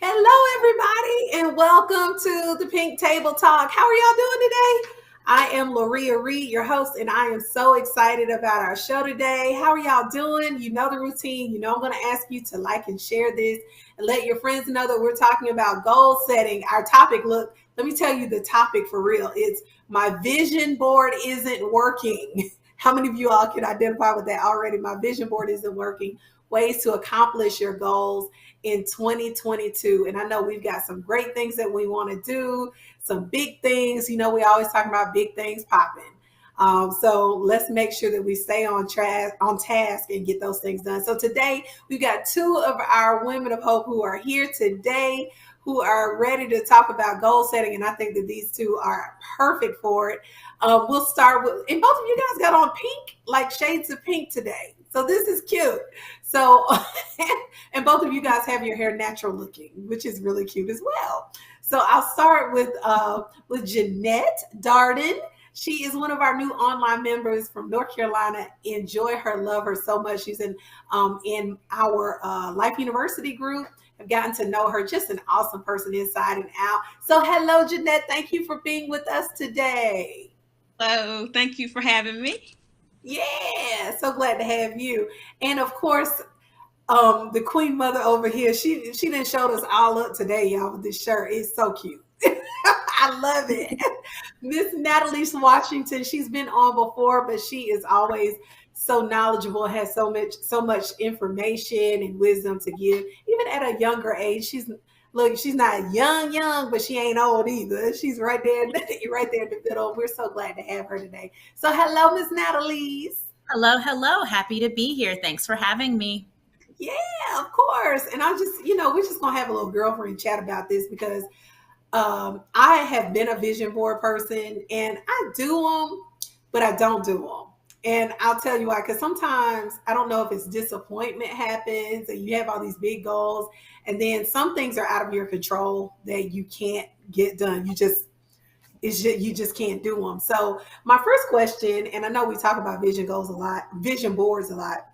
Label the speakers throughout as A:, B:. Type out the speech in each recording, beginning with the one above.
A: Hello, everybody, and welcome to the Pink Table Talk. How are y'all doing today? I am Loria Reed, your host, and I am so excited about our show today. How are y'all doing? You know the routine. You know I'm going to ask you to like and share this and let your friends know that we're talking about goal setting. Our topic, look, let me tell you the topic for real. It's my vision board isn't working. How many of you all can identify with that already? My vision board isn't working. Ways to accomplish your goals in 2022. And I know we've got some great things that we want to do, some big things. You know, we always talk about big things popping. So let's make sure that we stay on task and get those things done. So today we've got two of our women of hope who are here today, who are ready to talk about goal setting. And I think that these two are perfect for it. We'll start with, and both of you guys got on pink, like shades of pink today. So this is cute. So, and both of you guys have your hair natural looking, which is really cute as well. So I'll start with Jeanette Darden. She is one of our new online members from North Carolina. Enjoy her, love her so much. She's in our Life University group. I've gotten to know her, just an awesome person inside and out. So hello, Jeanette. Thank you for being with us today.
B: Hello, thank you for having me.
A: Yeah, so glad to have you. And of course, the Queen Mother over here, she done showed us all up today, y'all, with this shirt. It's so cute. I love it. Miss Natalie Washington, she's been on before, but she is always so knowledgeable, has so much information and wisdom to give, even at a younger age. She's not young, but she ain't old either. She's right there, right there in the middle. We're so glad to have her today. So hello, Miss Natalie.
C: Hello. Happy to be here. Thanks for having me.
A: Yeah, of course. And I'm just, we're just going to have a little girlfriend chat about this because I have been a vision board person and I do them, but I don't do them. And I'll tell you why, because sometimes I don't know if it's disappointment happens and you have all these big goals and then some things are out of your control that you can't get done. You just can't do them. So my first question, and I know we talk about vision boards a lot,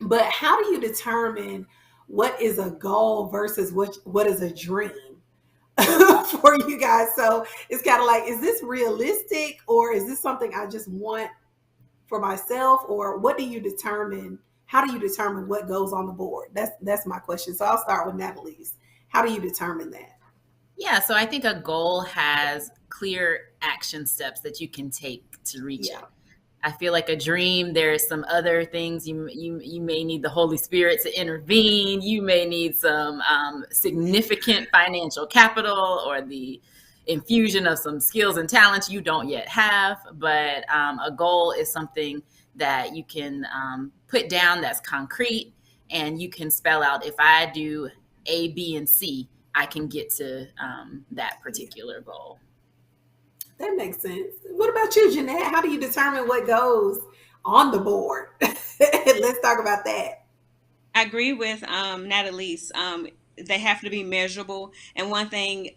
A: but how do you determine what is a goal versus what is a dream for you guys? So it's kind of like, is this realistic or is this something I just want for myself, or what do you determine? How do you determine what goes on the board? That's my question. So I'll start with Natalie's. How do you determine that?
C: Yeah, so I think a goal has clear action steps that you can take to reach it. I feel like a dream, there's some other things you may need the Holy Spirit to intervene. You may need some significant financial capital or the infusion of some skills and talents you don't yet have. But a goal is something that you can put down that's concrete, and you can spell out, if I do A, B, and C, I can get to that particular goal.
A: That makes sense. What about you, Jeanette? How do you determine what goes on the board? Let's talk about that.
B: I agree with Natalie's. They have to be measurable. And one thing,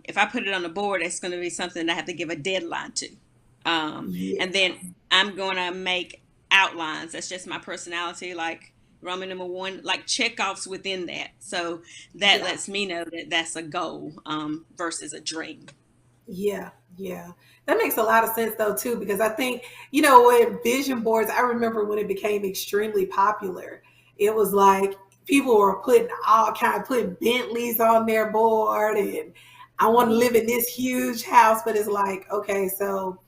B: if I put it on the board, it's going to be something that I have to give a deadline to. And then I'm going to make outlines. That's just my personality, like Roman number 1, like checkoffs within that. So that lets me know that that's a goal versus a dream.
A: Yeah. That makes a lot of sense though too, because I think, with vision boards, I remember when it became extremely popular, it was like people were putting Bentleys on their board and I want to live in this huge house, but it's like, okay, so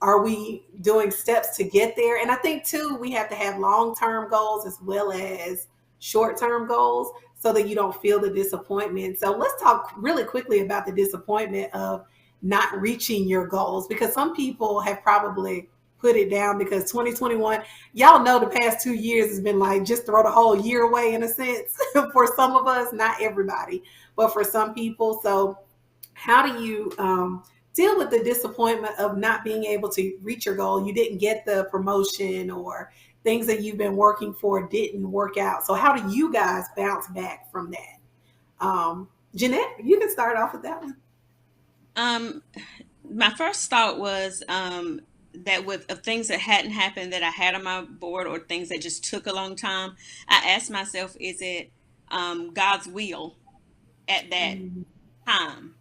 A: are we doing steps to get there? And I think too, we have to have long-term goals as well as short-term goals so that you don't feel the disappointment. So let's talk really quickly about the disappointment of not reaching your goals, because some people have probably put it down because 2021, y'all know the past 2 years has been like, just throw the whole year away in a sense for some of us, not everybody, but for some people. So how do you deal with the disappointment of not being able to reach your goal? You didn't get the promotion, or things that you've been working for didn't work out. So how do you guys bounce back from that? Jeanette, you can start off with that one.
B: My first thought was that with of things that hadn't happened that I had on my board, or things that just took a long time, I asked myself, is it God's will at that
A: Mm,
B: time?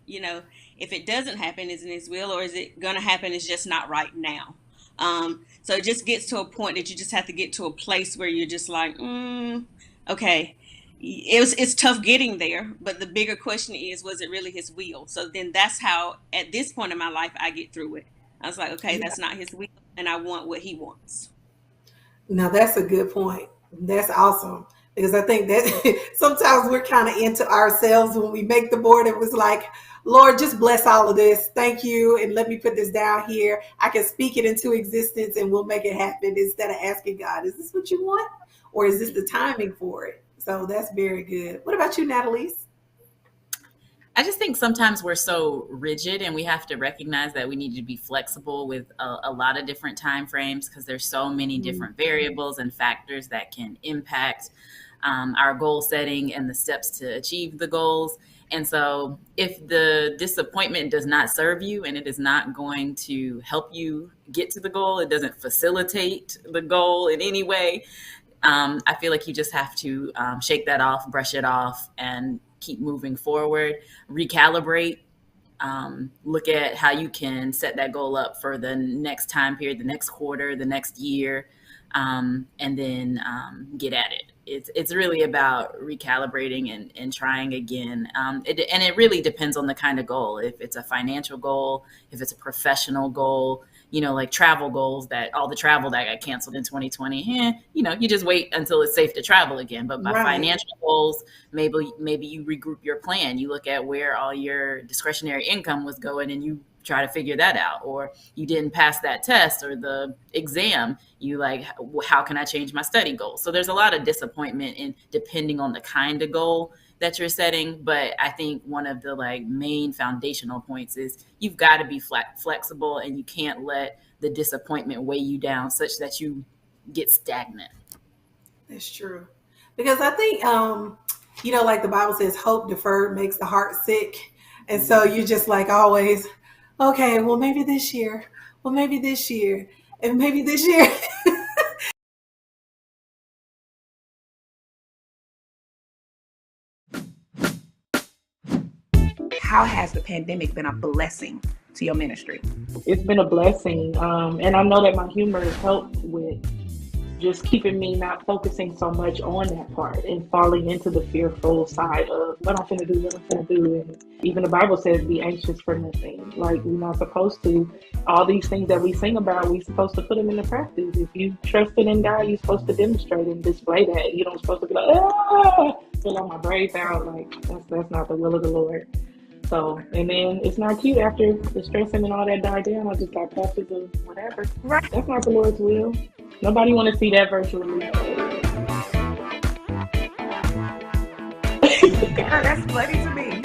B: If it doesn't happen, is it His will, or is it going to happen? It's just not right now. So it just gets to a point that you just have to get to a place where you're just like, okay. It's tough getting there, but the bigger question is, was it really His will? So then that's how, at this point in my life, I get through it. I was like, okay,
A: yeah.
B: that's not His will, and I want what He wants.
A: Now that's a good point. That's awesome, because I think that sometimes we're kind of into ourselves when we make the board. It was like, Lord, just bless all of this. Thank you. And let me put this down here. I can speak it into existence and we'll make it happen, instead of asking God, is this what you want? Or is this the timing for it? So that's very good. What about you, Natalie?
C: I just think sometimes we're so rigid, and we have to recognize that we need to be flexible with a lot of different time frames, because there's so many
A: Mm,
C: different variables and factors that can impact our goal setting and the steps to achieve the goals. And so if the disappointment does not serve you and it is not going to help you get to the goal, it doesn't facilitate the goal in any way, I feel like you just have to shake that off, brush it off, and keep moving forward, recalibrate, look at how you can set that goal up for the next time period, the next quarter, the next year, and then get at it. It's really about recalibrating and trying again. And it really depends on the kind of goal. If it's a financial goal, if it's a professional goal, like travel goals, that all the travel that got canceled in 2020, you just wait until it's safe to travel again. But by
A: right.
C: financial goals, maybe you regroup your plan. You look at where all your discretionary income was going, and you try to figure that out. Or you didn't pass that test or the exam, you like, how can I change my study goals? So there's a lot of disappointment in depending on the kind of goal that you're setting. But I think one of the main foundational points is you've got to be flexible, and you can't let the disappointment weigh you down such that you get stagnant.
A: That's true. Because I think, like the Bible says, hope deferred makes the heart sick. And so you just like always, okay, well, maybe this year, well, maybe this year, and maybe this year.
D: How has the pandemic been a blessing to your ministry?
E: It's been a blessing. And I know that my humor has helped with just keeping me not focusing so much on that part and falling into the fearful side of what I'm going to do, what I'm going to do. And even the Bible says, be anxious for nothing. Like, we're not supposed to, all these things that we sing about, we're supposed to put them into practice. If you trusted in God, you're supposed to demonstrate and display that. You don't supposed to be like, fill out my braids out. Like, that's not the will of the Lord. So, and then it's not cute after the stressing and all that died down. I just got patches of whatever.
D: Right.
E: That's not the Lord's will. Nobody want to see that virtually.
D: Yeah, that's funny to me.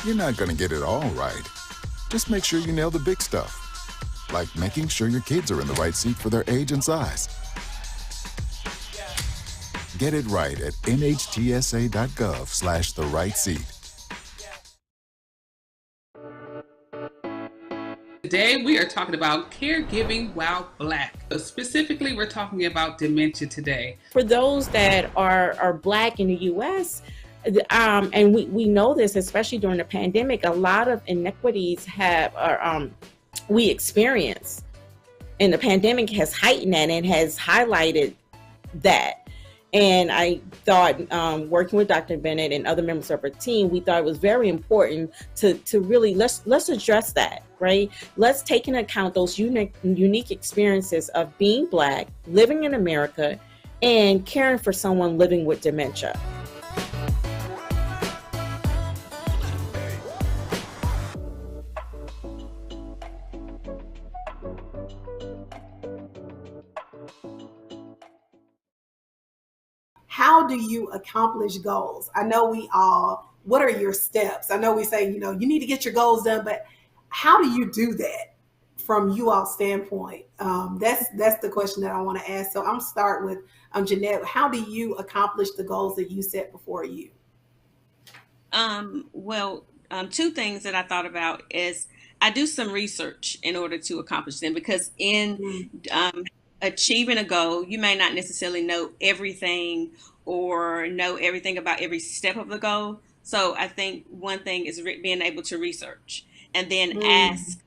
F: You're not going to get it all right. Just make sure you nail the big stuff, like making sure your kids are in the right seat for their age and size. Get it right at nhtsa.gov/the right seat.
G: Today we are talking about caregiving while Black. Specifically, we're talking about dementia today.
H: For those that are Black in the U.S., and we know this, especially during the pandemic, a lot of inequities we experience, and the pandemic has heightened that and has highlighted that. And I thought, working with Dr. Bennett and other members of our team, we thought it was very important to really let's address that, right? Let's take into account those unique experiences of being Black, living in America, and caring for someone living with dementia.
A: How do you accomplish goals? I know what are your steps? I know we say, you need to get your goals done, but how do you do that from you all standpoint? That's the question that I want to ask. So I'm start with Jeanette. How do you accomplish the goals that you set before you?
B: Two things that I thought about is I do some research in order to accomplish them, because in achieving a goal, you may not necessarily know everything or know everything about every step of the goal. So I think one thing is being able to research and then ask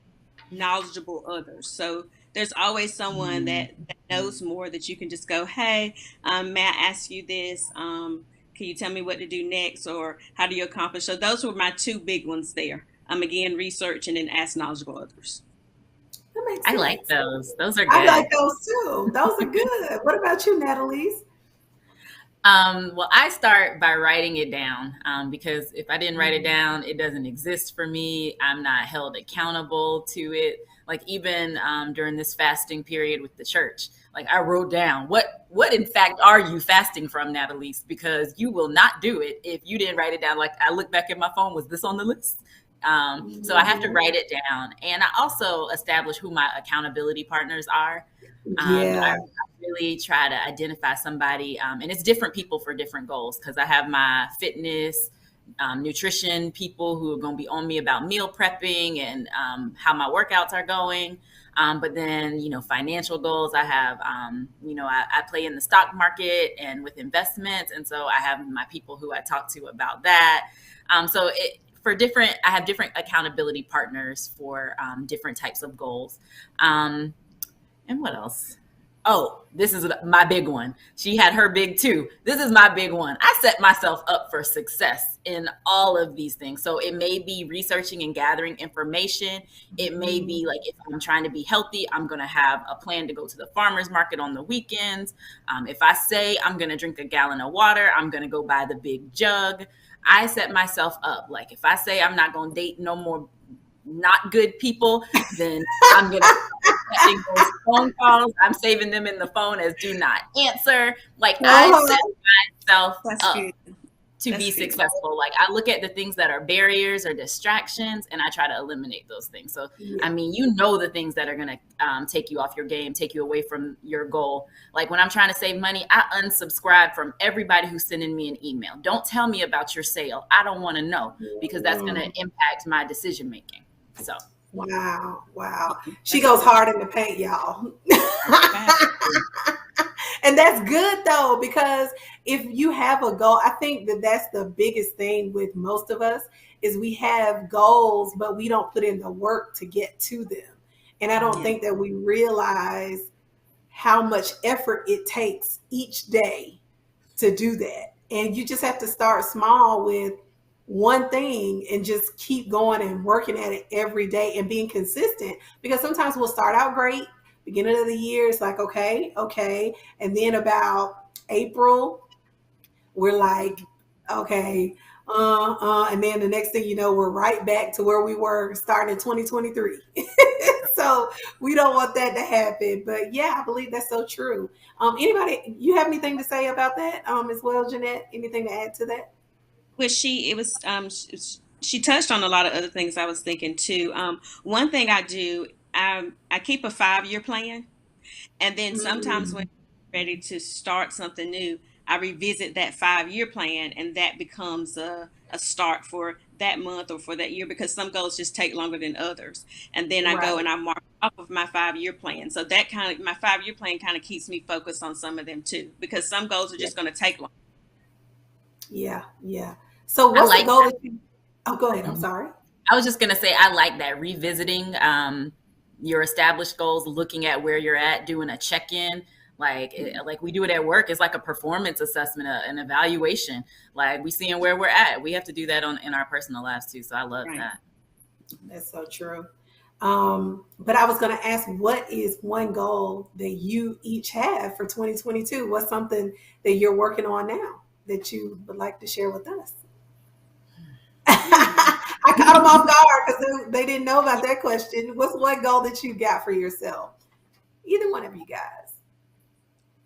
B: knowledgeable others. So there's always someone that knows more that you can just go, hey, may I ask you this? Can you tell me what to do next, or how do you accomplish? So those were my two big ones there. Again, research and then ask knowledgeable others.
A: That makes sense.
C: I like those. Those are good.
A: I like those too. Those are good. What about you, Natalie?
C: Well, I start by writing it down, because if I didn't write it down, it doesn't exist for me. I'm not held accountable to it. Like even during this fasting period with the church, like I wrote down what in fact are you fasting from, Natalie? Because you will not do it if you didn't write it down. Like I look back at my phone, was this on the list? So I have to write it down, and I also establish who my accountability partners are. I really try to identify somebody, and it's different people for different goals, because I have my fitness, nutrition people who are going to be on me about meal prepping and how my workouts are going. But then, financial goals, I have, I play in the stock market and with investments. And so I have my people who I talk to about that. I have different accountability partners for different types of goals. And what else? Oh, this is my big one. She had her big too. This is my big one. I set myself up for success in all of these things. So it may be researching and gathering information. It may be like, if I'm trying to be healthy, I'm going to have a plan to go to the farmer's market on the weekends. If I say I'm going to drink a gallon of water, I'm going to go buy the big jug. I set myself up. Like if I say I'm not going to date no more not good people, then I'm going to getting those phone calls. I'm saving them in the phone as do not answer. Like I set myself up to be successful. Like I look at the things that are barriers or distractions, and I try to eliminate those things. So, the things that are going to take you off your game, take you away from your goal. Like when I'm trying to save money, I unsubscribe from everybody who's sending me an email. Don't tell me about your sale. I don't want to know, because that's going to impact my decision making. So.
A: Wow. She goes hard in the paint, y'all. And that's good though, because if you have a goal, I think that's the biggest thing with most of us is we have goals, but we don't put in the work to get to them. And I don't think that we realize how much effort it takes each day to do that. And you just have to start small with one thing and just keep going and working at it every day and being consistent, because sometimes we'll start out great. Beginning of the year, it's like, okay. And then about April, we're like, okay, and then the next thing you know, we're right back to where we were starting in 2023. So we don't want that to happen. But yeah, I believe that's so true. Anybody, you have anything to say about that as well, Jeanette? Anything to add to that?
B: Well, she touched on a lot of other things I was thinking too. One thing I do, I keep a 5-year plan, and then sometimes when I'm ready to start something new, I revisit that 5-year plan, and that becomes a start for that month or for that year, because some goals just take longer than others. And then I go and I mark off of my 5-year plan. So that my 5-year plan kind of keeps me focused on some of them too, because some goals are just going to take long.
A: Yeah. So what's the goal that you, go ahead. I'm sorry.
C: I was just going to say, I like that, revisiting your established goals, looking at where you're at, doing a check-in. Like we do it at work. It's like a performance assessment, an evaluation. Like we seeing where we're at. We have to do that in our personal lives too. So I love that.
A: That's so true. But I was going to ask, what is one goal that you each have for 2022? What's something that you're working on now that you would like to share with us? I caught them off guard because they didn't know about that question. What's one goal that you got for yourself? Either one of you guys.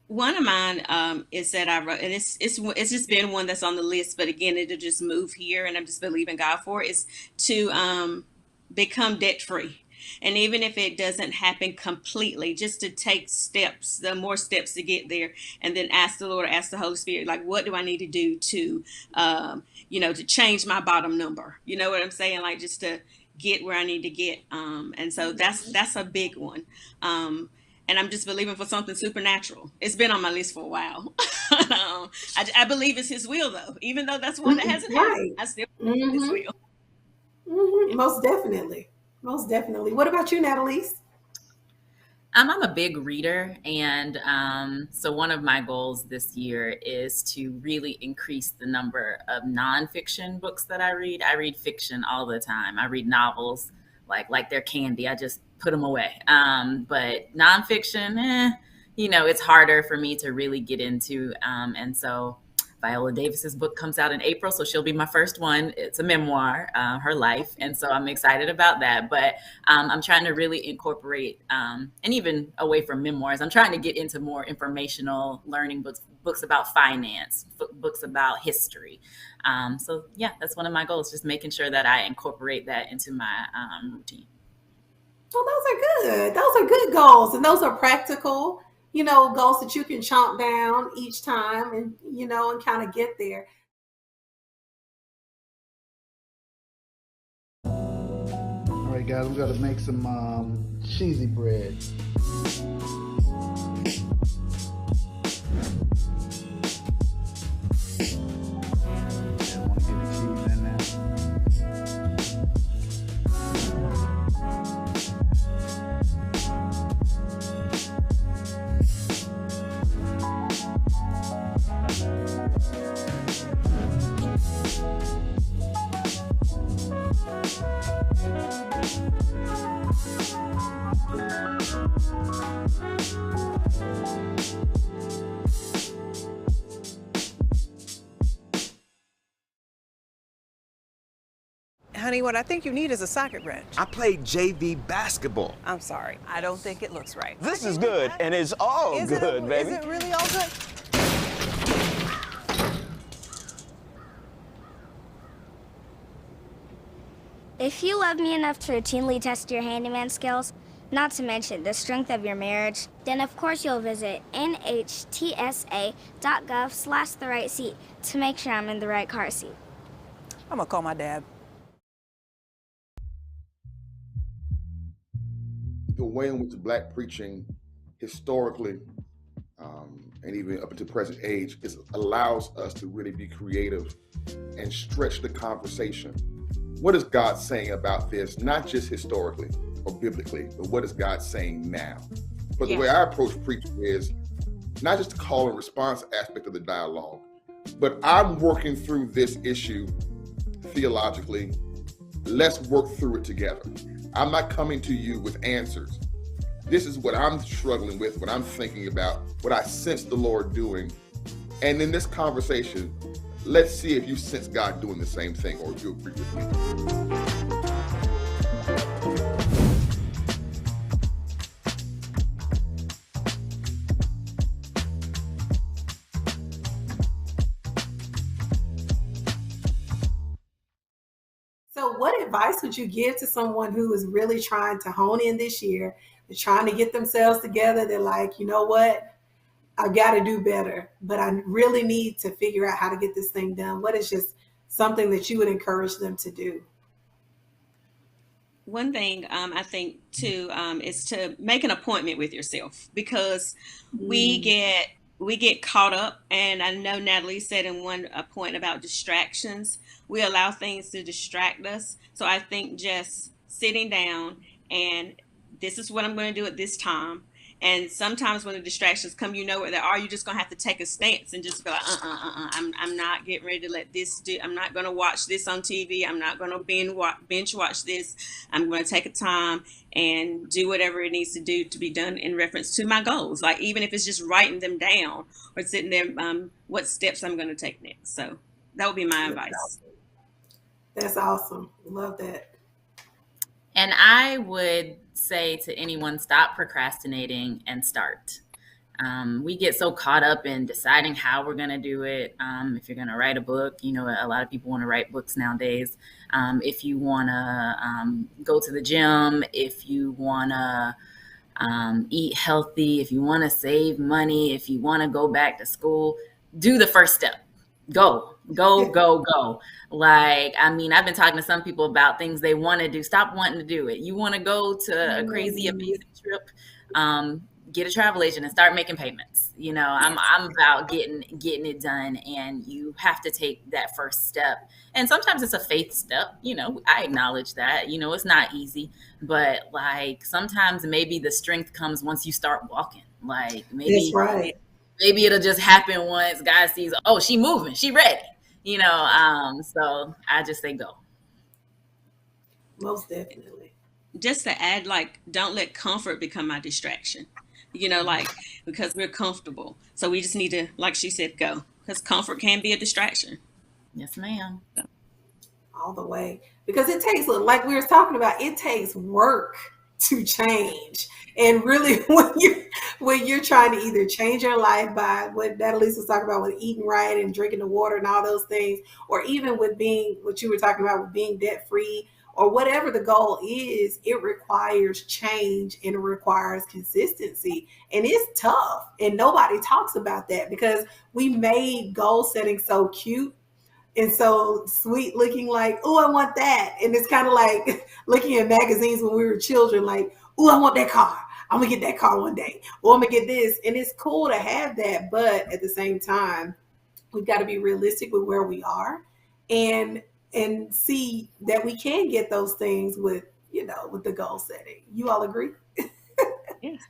B: One of mine is that I wrote, and it's just been one that's on the list, but again, it'll just move here, and I'm just believing God for it, is to become debt free. And even if it doesn't happen completely, just to take steps, the more steps to get there, and then ask the Lord, ask the Holy Spirit, like, what do I need to do to, to change my bottom number? You know what I'm saying? Like, just to get where I need to get. And so that's a big one. And I'm just believing for something supernatural. It's been on my list for a while. I believe it's His will, though. Even though that's one that hasn't happened, I still believe His will.
A: Mm-hmm. Most definitely. Most definitely. What about you, Natalie?
C: I'm a big reader. And so one of my goals this year is to really increase the number of nonfiction books that I read. I read fiction all the time. I read novels like they're candy. I just put them away. But nonfiction, it's harder for me to really get into. And so Viola Davis's book comes out in April, so she'll be my first one. It's a memoir, her life. And so I'm excited about that. But I'm trying to really incorporate, and even away from memoirs, I'm trying to get into more informational learning books about finance, books about history. So yeah, that's one of my goals, just making sure that I incorporate that into my routine.
A: Well, those are good. Those are good goals. And those are practical, goals that you can chomp down each time and, and kind of get there.
I: All right, guys, we got to make some cheesy bread. I want to get the cheese in there.
J: Honey, what I think you need is a socket wrench.
K: I played JV basketball.
J: I'm sorry. I don't think it looks right.
K: This is good, and it's all good, baby.
J: Is it really all good?
L: If you love me enough to routinely test your handyman skills, not to mention the strength of your marriage, then of course you'll visit nhtsa.gov/therightseat to make sure I'm in the right car seat.
J: I'm gonna call my dad.
M: The way in which Black preaching historically and even up until present age allows us to really be creative and stretch the conversation. What is God saying about this, not just historically or biblically, but what is God saying now? But the way I approach preaching is not just the call and response aspect of the dialogue, but I'm working through this issue theologically. Let's work through it together. I'm not coming to you with answers. This is what I'm struggling with, what I'm thinking about, what I sense the Lord doing. And in this conversation, let's see if you sense God doing the same thing or if you agree with me.
A: So what advice would you give to someone who is really trying to hone in this year? They're trying to get themselves together. They're like, you know what? I've got to do better, but I really need to figure out how to get this thing done. What is just something that you would encourage them to do?
B: One thing I think too is to make an appointment with yourself, because we get caught up, and I know Natalie said in one point about distractions. We allow things to distract us. So I think just sitting down and this is what I'm going to do at this time, And sometimes when the distractions come, you know where they are. You're just gonna have to take a stance and just be like, I'm not getting ready to let this do. I'm not gonna watch this on TV. I'm not gonna binge watch this. I'm gonna take a time and do whatever it needs to do to be done in reference to my goals. Like even if it's just writing them down or sitting there, what steps I'm gonna take next. So that would be my advice.
A: That's awesome. Love that.
C: And I would say to anyone, stop procrastinating and start. We get so caught up in deciding how we're going to do it. If you're going to write a book, you know, a lot of people want to write books nowadays. If you want to go to the gym, if you want to eat healthy, if you want to save money, if you want to go back to school, do the first step. Go. Like, I mean, I've been talking to some people about things they want to do. Stop wanting to do it. You want to go to a crazy, amazing trip, get a travel agent and start making payments. You know, I'm about getting it done, and you have to take that first step. And sometimes it's a faith step. You know, I acknowledge that. You know, it's not easy, but like sometimes maybe the strength comes once you start walking. Like maybe.
A: That's right.
C: Maybe it'll just happen once God sees, oh, she moving, she ready, you know. So I just say go.
A: Most definitely.
B: Just to add, like, don't let comfort become my distraction. You know, like, because we're comfortable. So we just need to, like she said, go. Because comfort can be a distraction.
C: Yes, ma'am.
A: All the way. Because it takes, like we were talking about, it takes work to change. And really, when you're trying to either change your life by what Natalie was talking about with eating right and drinking the water and all those things, or even with being, what you were talking about with being debt free, or whatever the goal is, it requires change and it requires consistency. And it's tough. And nobody talks about that because we made goal setting so cute and so sweet looking, like, oh, I want that. And it's kind of like looking at magazines when we were children, like, oh, I want that car. I'm going to get that car one day. Or I'm going to get this. And it's cool to have that. But at the same time, we've got to be realistic with where we are and see that we can get those things with, you know, with the goal setting. You all agree?
C: Yes,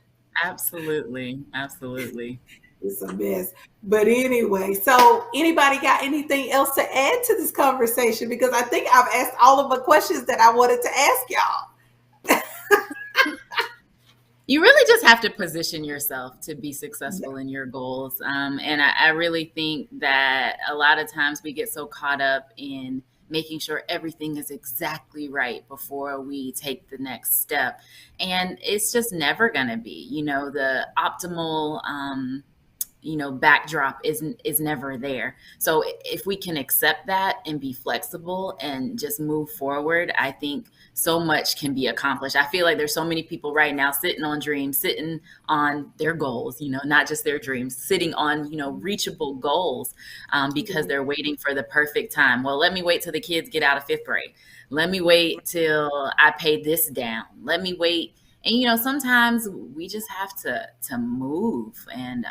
C: absolutely. Absolutely.
A: It's a mess. But anyway, so anybody got anything else to add to this conversation? Because I think I've asked all of the questions that I wanted to ask y'all.
C: You really just have to position yourself to be successful in your goals. And I really think that a lot of times we get so caught up in making sure everything is exactly right before we take the next step. And it's just never going to be, you know, the optimal, backdrop is never there. So if we can accept that and be flexible and just move forward, I think so much can be accomplished. I feel like there's so many people right now sitting on dreams, sitting on their goals, you know, not just their dreams, sitting on, you know, reachable goals because they're waiting for the perfect time. Well, let me wait till the kids get out of 5th grade. Let me wait till I pay this down. Let me wait. And, you know, sometimes we just have to move. And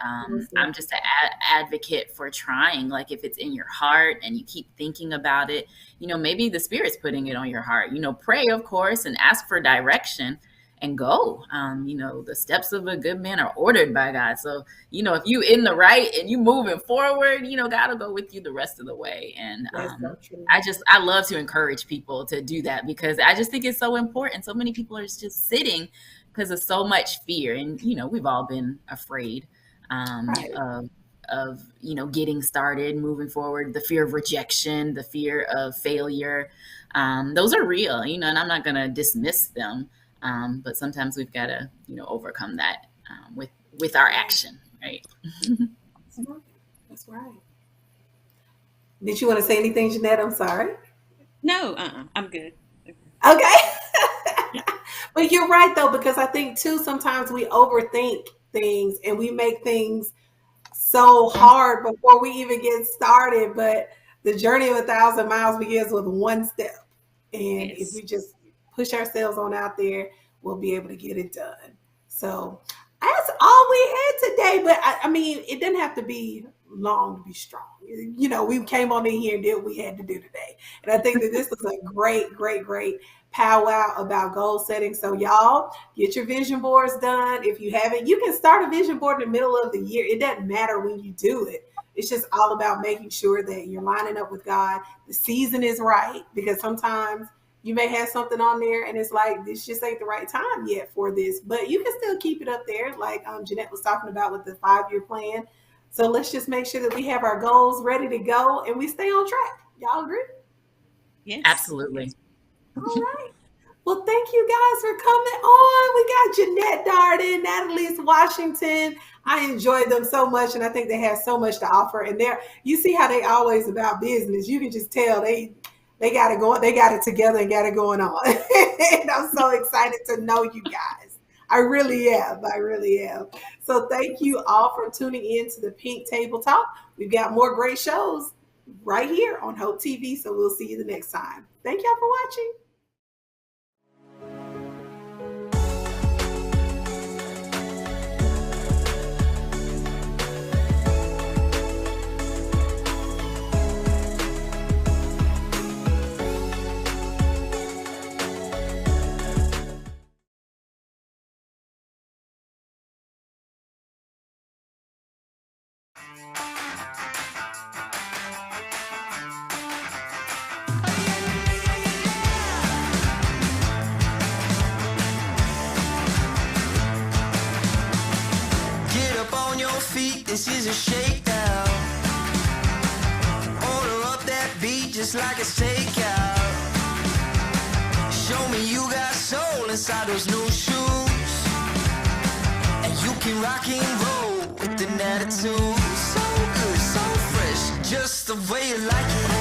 C: I'm just an advocate for trying. Like if it's in your heart and you keep thinking about it, you know, maybe the Spirit's putting it on your heart. You know, pray, of course, and ask for direction and go. You know, the steps of a good man are ordered by God. So, you know, if you in the right and you moving forward, you know, God will go with you the rest of the way. And I love to encourage people to do that because I just think it's so important. So many people are just sitting because of so much fear. And, you know, we've all been afraid of, you know, getting started, moving forward, the fear of rejection, the fear of failure. Those are real, you know, and I'm not going to dismiss them. But sometimes we've got to, you know, overcome that with our action, right?
A: That's right. Did you want to say anything, Jeanette? I'm sorry.
B: No, I'm good.
A: Okay. But you're right, though, because I think, too, sometimes we overthink things and we make things so hard before we even get started. But the journey of 1,000 miles begins with one step. And if we just push ourselves on out there, we'll be able to get it done. So that's all we had today. But I mean, it doesn't have to be long to be strong. You know, we came on in here and did what we had to do today. And I think that this was a great powwow about goal setting. So y'all get your vision boards done. If you haven't, you can start a vision board in the middle of the year. It doesn't matter when you do it. It's just all about making sure that you're lining up with God. The season is right, because sometimes you may have something on there and it's like, this just ain't the right time yet for this, but you can still keep it up there. Like Jeanette was talking about with the 5-year plan. So let's just make sure that we have our goals ready to go and we stay on track. Y'all agree?
B: Yes.
C: Absolutely.
A: All right. Well, thank you guys for coming on. We got Jeanette Darden, Natalie Washington. I enjoyed them so much, and I think they have so much to offer. And you see how they always about business. You can just tell they got it going. They got it together and got it going on. And I'm so excited to know you guys. I really am. So thank you all for tuning in to the Pink Table Talk. We've got more great shows right here on Hope TV. So we'll see you the next time. Thank y'all for watching.
N: This is a shakedown. Order up that beat just like it's takeout. Show me you got soul inside those new shoes, and you can rock and roll with an attitude. So good, so fresh, just the way you like it.